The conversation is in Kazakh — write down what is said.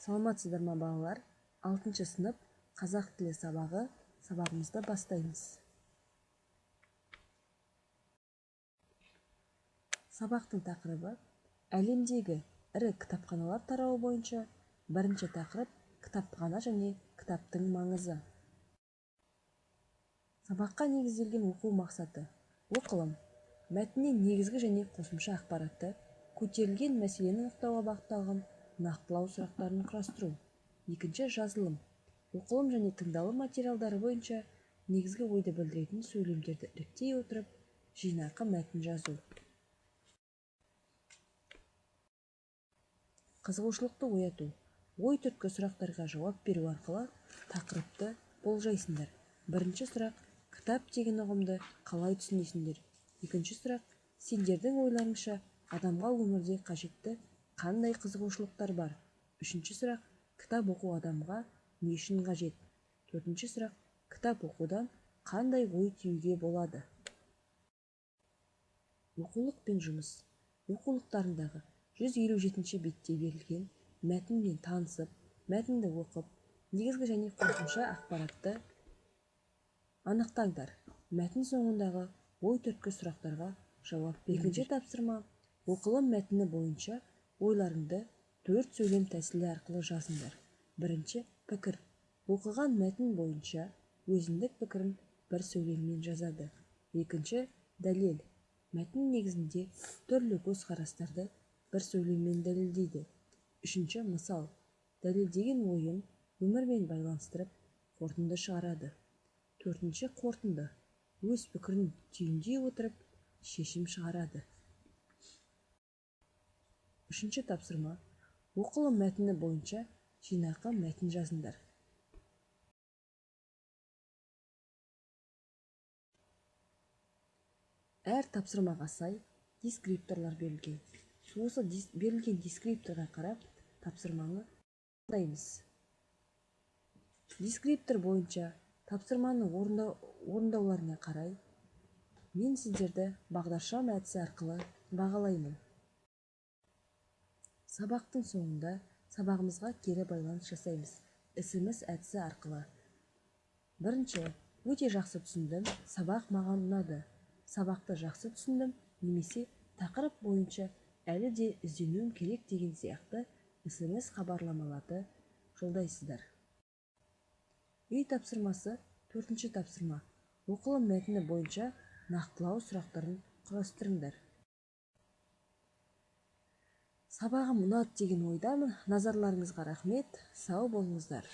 Саламатсыздар ма балалар? 6 сынып қазақ тілі сабағымызды бастаймыз. Сабақтың тақырыбы әлемдегі ірі кітапханалар тарауы бойынша бірінші тақырып кітапхана және кітаптың маңызы. Сабаққа негізделген оқу мақсаты: оқылым, мәтіннен негізгі және қосымша ақпаратты, көтерілген мәселені анықтауға бағытталған нақтылау сұрақтарын құрастыру. Екінші жазылым, оқылым және тыңдалым материалдары бойынша негізгі ойды білдіретін сөйлемдерді іріктей отырып, жинақы мәтін жазу. Қызығушылықты ояту: ой түрткі сұрақтарға жауап беру арқылы тақырыпты болжайсыңдар. Бірінші сұрақ: кітап деген ұғымды қалай түсінесіңдер? Екінші сұрақ: сендердің ойларыңша адамға өмірде қажетті қандай қызығушылықтар бар? Үшінші сұрақ: кітап оқу адамға не үшін қажет? Төртінші сұрақ: кітап оқудан қандай ой түюге болады? Оқулық пен жұмыс. Оқулықтарындағы 157 бетте берілген мәтінмен танысып, мәтінді оқып, негізгі және қосымша ақпаратты анықтаңдар. Мәтін соңындағы ой түрткі сұрақтарға жауап беріңдер. Екінші тапсырма: оқылым мәтіні бойынша ойларыңды 4 сөйлем тәсілі арқылы жазыңдар. Бірінші пікір: оқыған мәтін бойынша өзіндік пікірін бір сөйлеммен жазады. Екінші дәлел: мәтін негізінде түрлі көзқарастарды бір сөйлеммен дәлелдейді. Үшінші мысал: дәлелдеген ойын өмірмен байланыстырып қорытынды шығарады. Төртінші қорытынды: өз пікірін түйіндей отырып шешім шығарады. Үшінші тапсырма: оқылым мәтіні бойынша жинақы мәтін жазыңдар. Әр тапсырмаға сай дескрипторлар берілген. Осы берілген дескрипторға қарап тапсырманы орындаймыз. Дескриптор бойынша тапсырманы орындауларына қарай мен сіздерді бағдаршам әдісі арқылы бағалаймын. Сабақтың соңында сабағымызға кері байланыс жасаймыз. SMS әдісі арқылы. Бірінші: өте жақсы түсіндім, сабақ маған ұнады. Сабақты жақсы түсіндім, немесе тақырып бойынша әлі де ізденуім керек деген сияқты SMS хабарламаларды жолдайсыздар. Үй тапсырмасы. Төртінші тапсырма: оқылым мәтіні бойынша нақтылау сұрақтарын құрастырыңдар. Сабағым ұнады деген ойдамын. Назарларыңызға рахмет. Сау болыңыздар.